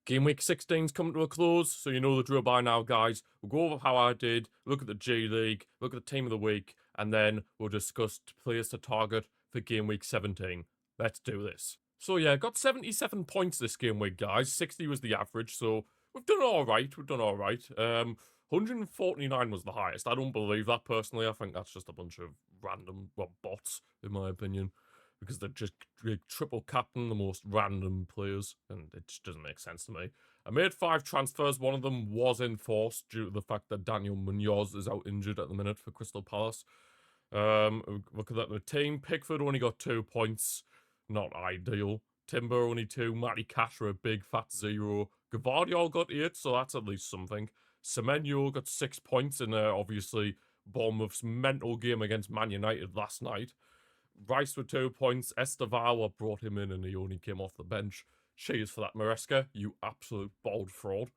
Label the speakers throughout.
Speaker 1: Game week 16's coming to a close, so you know the drill by now, guys. We'll go over how I did, look at the G League, look at the team of the week, and then we'll discuss players to target for game week 17. Let's do this. So yeah, got 77 points this game week, guys. 60 was the average, so we've done alright. 149 was the highest. I don't believe that personally. I think that's just a bunch of random, bots, in my opinion, because they're just triple captain the most random players, and it just doesn't make sense to me. I made 5 transfers. One of them was enforced due to the fact that Daniel Munoz is out injured at the minute for Crystal Palace. Look at that. The team. Pickford only got 2 points. Not ideal. Timber only 2. Matty Cash a big fat 0. Gavardiol got 8, so that's at least something. Semenyo got 6 points in obviously Bournemouth's mental game against Man United last night. Rice with 2 points. Estevao brought him in and he only came off the bench. Cheers for that, Maresca, you absolute bald fraud.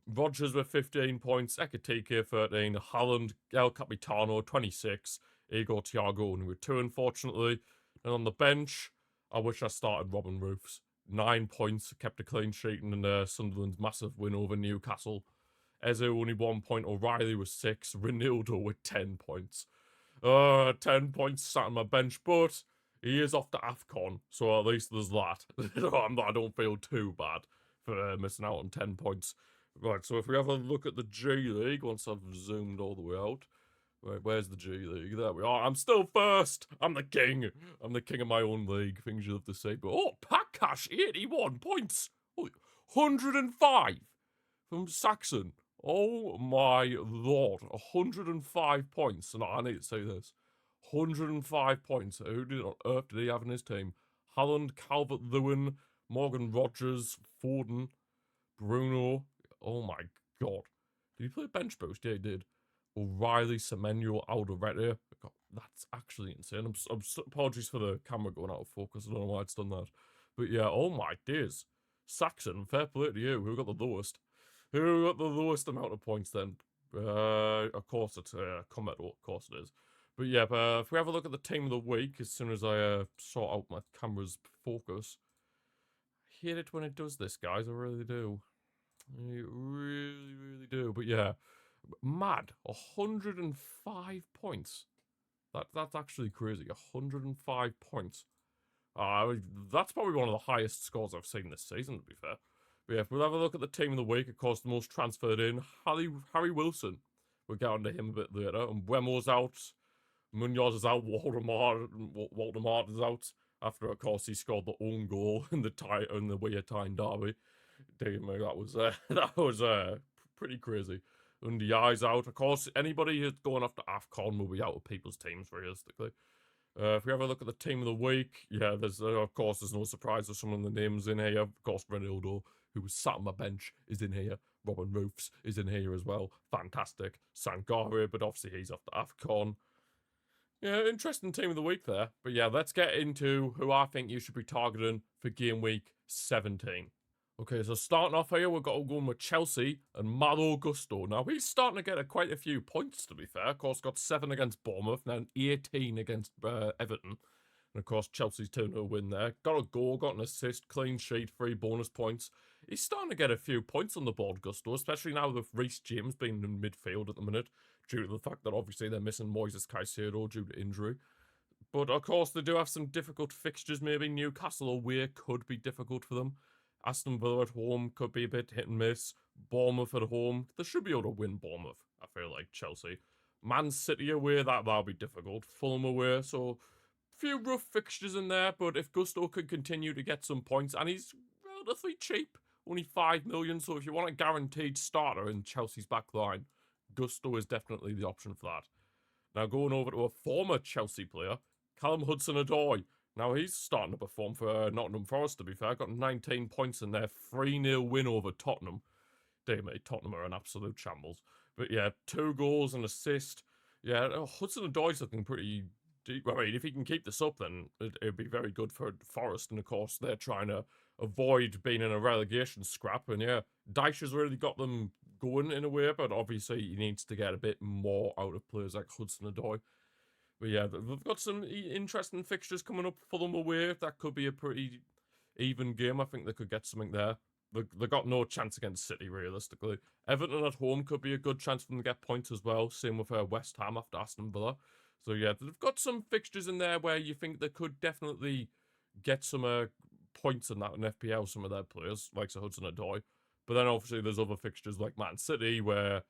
Speaker 1: Rodgers with 15 points. Ekatike 13. Haaland, El Capitano 26. Igor Thiago only with 2, unfortunately. And on the bench, I wish I started Robin Roofs. 9 points, kept a clean sheet in Sunderland's massive win over Newcastle. Eze only 1 point. O'Reilly with 6. Ronaldo with 10 points. 10 points sat on my bench, but he is off to AFCON, so at least there's that. I don't feel too bad for missing out on 10 points. Right, so if we have a look at the G League, once I've zoomed all the way out. Right, where's the G League? There we are. I'm still first. I'm the king. I'm the king of my own league. Things you have to say. But, Pack Cash, 81 points. 105 from Saxon. Oh my lord, 105 points. And I need to say this. 105 points. Who on earth did he have in his team? Haaland, Calvert-Lewin, Morgan Rogers, Foden, Bruno. Oh my god. Did he play bench boost? Yeah, he did. O'Reilly, Semenyo, Alderete. God, that's actually insane. Apologies for the camera going out of focus. I don't know why it's done that. But yeah, oh my days. Saxon, fair play to you. Who got the lowest? Who got the lowest amount of points then? Of course it's Cometo, of course it is. But yeah, if we have a look at the team of the week, as soon as I sort out my camera's focus. I hate it when it does this, guys, I really do. I really, really do. But yeah, mad. 105 points. That's actually crazy. 105 points. That's probably one of the highest scores I've seen this season, to be fair. But yeah, if we'll have a look at the team of the week, of course, the most transferred in, Harry Wilson. We'll get onto him a bit later. And Wemo's out. Munoz is out. Walter Mart is out. After, of course, he scored the own goal in the Weir Tyne derby. Damn, that was pretty crazy. And the eye's out. Of course, anybody who's going after AFCON will be out of people's teams, realistically. If we have a look at the team of the week, yeah, there's of course there's no surprise. There's some of the names in here. Of course, Ronaldo, who was sat on my bench, is in here. Robin Roofs is in here as well. Fantastic. Sangare, but obviously he's off the AFCON. Yeah, interesting team of the week there. But yeah, let's get into who I think you should be targeting for game week 17. Okay, so starting off here, we've got to go with Chelsea and Malo Gusto. Now, he's starting to get quite a few points, to be fair. Of course, got 7 against Bournemouth, now 18 against Everton. And, of course, Chelsea's 2-0 win there. Got a goal, got an assist, clean sheet, 3 bonus points. He's starting to get a few points on the board, Gusto, especially now with Reece James being in midfield at the minute, due to the fact that, obviously, they're missing Moises Caicedo due to injury. But, of course, they do have some difficult fixtures, maybe. Newcastle away could be difficult for them. Aston Villa at home could be a bit hit and miss. Bournemouth at home, they should be able to win Bournemouth, I feel like, Chelsea. Man City away, that'll be difficult. Fulham away, so few rough fixtures in there, but if Gusto could continue to get some points, and he's relatively cheap, only 5 million, so if you want a guaranteed starter in Chelsea's back line, Gusto is definitely the option for that. Now going over to a former Chelsea player, Callum Hudson-Odoi. Now, he's starting to perform for Nottingham Forest, to be fair. Got 19 points in their 3-0 win over Tottenham. Damn it, Tottenham are an absolute shambles. But yeah, 2 goals and assist. Yeah, Hudson-Odoi's looking pretty deep. I mean, if he can keep this up, then it'd be very good for Forest. And, of course, they're trying to avoid being in a relegation scrap. And, yeah, Dyche has really got them going in a way. But, obviously, he needs to get a bit more out of players like Hudson-Odoi. But yeah, they've got some interesting fixtures coming up. Fulham away, that could be a pretty even game. I think they could get something there. they got no chance against City, realistically. Everton at home could be a good chance for them to get points as well. Same with West Ham after Aston Villa. So yeah, they've got some fixtures in there where you think they could definitely get some points in that in FPL, some of their players, like Hudson-Odoi. But then obviously there's other fixtures like Man City where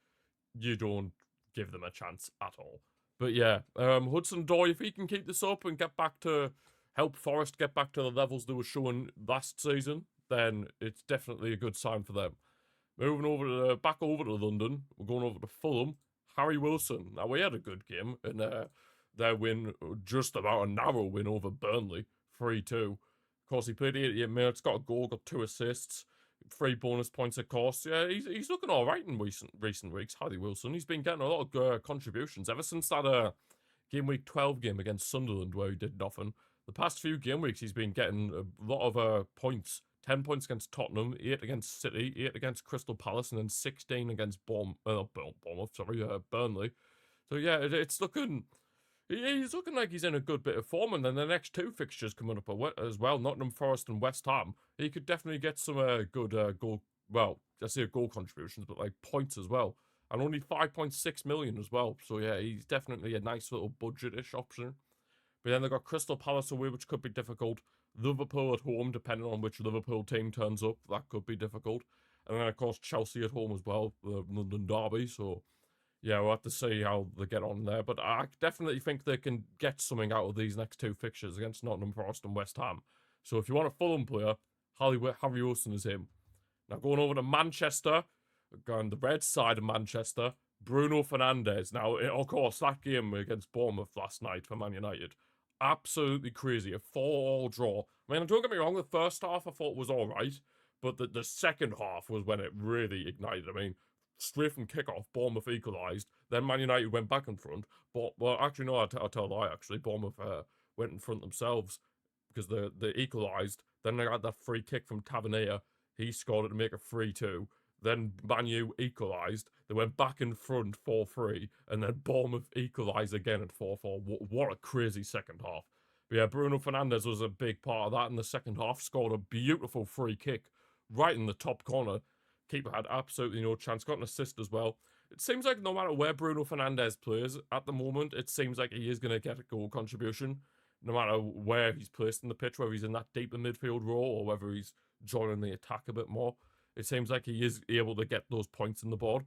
Speaker 1: you don't give them a chance at all. But yeah, Hudson-Odoi, if he can keep this up and get back to help Forest get back to the levels they were showing last season, then it's definitely a good sign for them. Moving over to back over to London, we're going over to Fulham. Harry Wilson. Now we had a good game in their win, just about a narrow win over Burnley, 3-2. Of course, he played 88 minutes, got a goal, got 2 assists, 3 bonus points, of course. Yeah, he's looking all right in recent weeks. Harry Wilson. He's been getting a lot of contributions ever since that game week 12 game against Sunderland where he did nothing. The past few game weeks, he's been getting a lot of points. 10 points against Tottenham, 8 against City, 8 against Crystal Palace, and then 16 against Bournemouth, Burnley. So yeah, it's looking... He's looking like he's in a good bit of form, and then the next 2 fixtures coming up as well, Nottingham Forest and West Ham. He could definitely get some good goal... Well, I say goal contributions, but like points as well. And only 5.6 million as well. So yeah, he's definitely a nice little budget-ish option. But then they've got Crystal Palace away, which could be difficult. Liverpool at home, depending on which Liverpool team turns up, that could be difficult. And then, of course, Chelsea at home as well, the London derby. So, yeah, we'll have to see how they get on there. But I definitely think they can get something out of these next 2 fixtures against Nottingham Forest and West Ham. So if you want a Fulham player, Harry Wilson is him. Now, going over to Manchester, going the red side of Manchester, Bruno Fernandes. Now, of course, that game against Bournemouth last night for Man United, absolutely crazy. A 4-4 draw. I mean, don't get me wrong, the first half I thought was alright, but the second half was when it really ignited. I mean, straight from kickoff, Bournemouth equalised. Then Man United went back in front. But, well, actually, no, I'll tell a lie, actually. Bournemouth went in front themselves because they equalised. Then they got that free kick from Tavernier. He scored it to make it 3-2. Then Man U equalised. They went back in front 4-3. And then Bournemouth equalised again at 4-4. What a crazy second half. But yeah, Bruno Fernandes was a big part of that in the second half. Scored a beautiful free kick right in the top corner. Keeper had absolutely no chance. Got an assist as well. It seems like no matter where Bruno Fernandes plays at the moment, it seems like he is going to get a goal contribution. No matter where he's placed in the pitch, whether he's in that deeper midfield role or whether he's joining the attack a bit more. It seems like he is able to get those points in the board.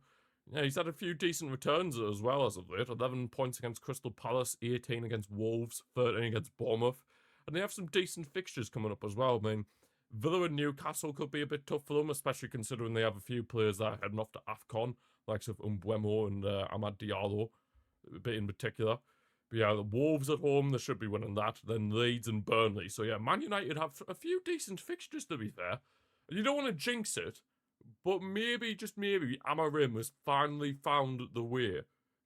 Speaker 1: Yeah, he's had a few decent returns as well as of late. 11 points against Crystal Palace, 18 against Wolves, 13 against Bournemouth. And they have some decent fixtures coming up as well. I mean, Villa and Newcastle could be a bit tough for them, especially considering they have a few players that are heading off to AFCON, like Mbeumo and Amad Diallo, a bit in particular. But yeah, the Wolves at home, they should be winning that. Then Leeds and Burnley. So yeah, Man United have a few decent fixtures, to be fair. You don't want to jinx it, but maybe, just maybe, Amorim has finally found the way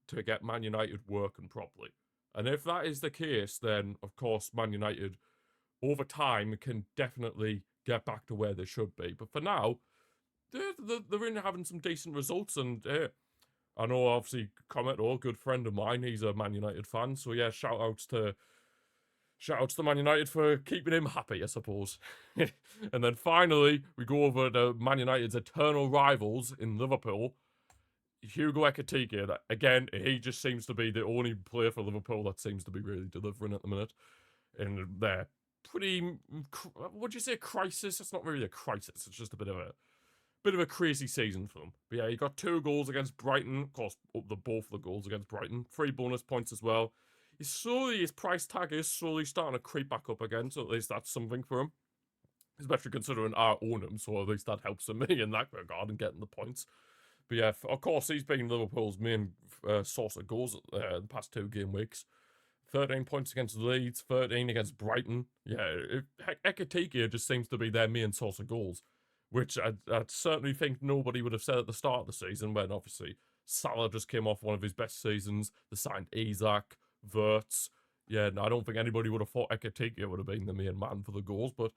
Speaker 1: to get Man United working properly. And if that is the case, then, of course, Man United, over time, can definitely get back to where they should be. But for now, they're in having some decent results. And I know, obviously, Comet, a good friend of mine, he's a Man United fan. So, yeah, shout outs to Man United for keeping him happy, I suppose. And then finally, we go over to Man United's eternal rivals in Liverpool. Hugo Ekitike, again, he just seems to be the only player for Liverpool that seems to be really delivering at the minute. And they're pretty, would you say crisis? It's not really a crisis, it's just a bit of a crazy season for them. But yeah, he got 2 goals against Brighton. Of course, both the goals against Brighton. 3 bonus points as well. His price tag is slowly starting to creep back up again, so at least that's something for him. Especially considering I own him, so at least that helps me in that regard and getting the points. But yeah, of course, he's been Liverpool's main source of goals the past 2 game weeks. 13 points against Leeds, 13 against Brighton. Yeah, Ekitike just seems to be their main source of goals, which I certainly think nobody would have said at the start of the season, when obviously Salah just came off one of his best seasons. They signed Isak, Wirtz. Yeah, I don't think anybody would have thought Ekitike would have been the main man for the goals, but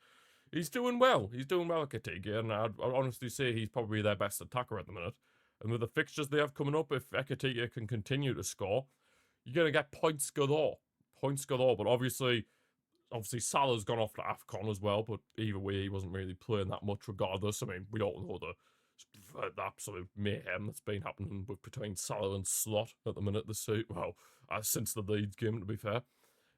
Speaker 1: he's doing well. He's doing well, Ekitike, and I'd honestly say he's probably their best attacker at the minute. And with the fixtures they have coming up, if Ekitike can continue to score, you're going to get points galore. Points galore, but obviously Obviously, Salah's gone off to AFCON as well, but either way, he wasn't really playing that much regardless. I mean, we all know the absolute mayhem that's been happening between Salah and Slot at the minute this season. Well, since the Leeds game, to be fair.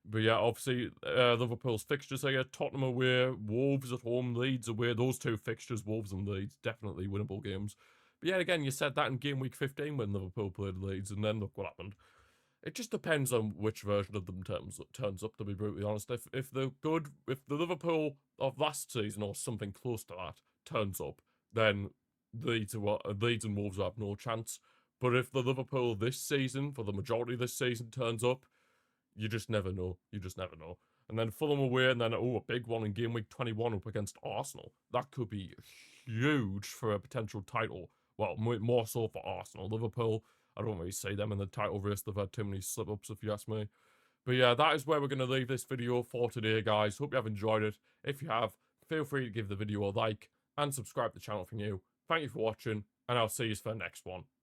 Speaker 1: But yeah, obviously, Liverpool's fixtures here: Tottenham away, Wolves at home, Leeds away. Those two fixtures, Wolves and Leeds, definitely winnable games. But yeah, again, you said that in game week 15 when Liverpool played Leeds, and then look what happened. It just depends on which version of them turns up, to be brutally honest. If the Liverpool of last season or something close to that turns up, then Leeds and Wolves will have no chance. But if the Liverpool this season, for the majority of this season, turns up, you just never know. You just never know. And then Fulham away, and then a big one in game week 21 up against Arsenal. That could be huge for a potential title. Well, more so for Arsenal. Liverpool, I don't really see them in the title race. They've had too many slip-ups, if you ask me. But yeah, that is where we're going to leave this video for today, guys. Hope you have enjoyed it. If you have, feel free to give the video a like and subscribe to the channel if you're new. Thank you for watching, and I'll see you for the next one.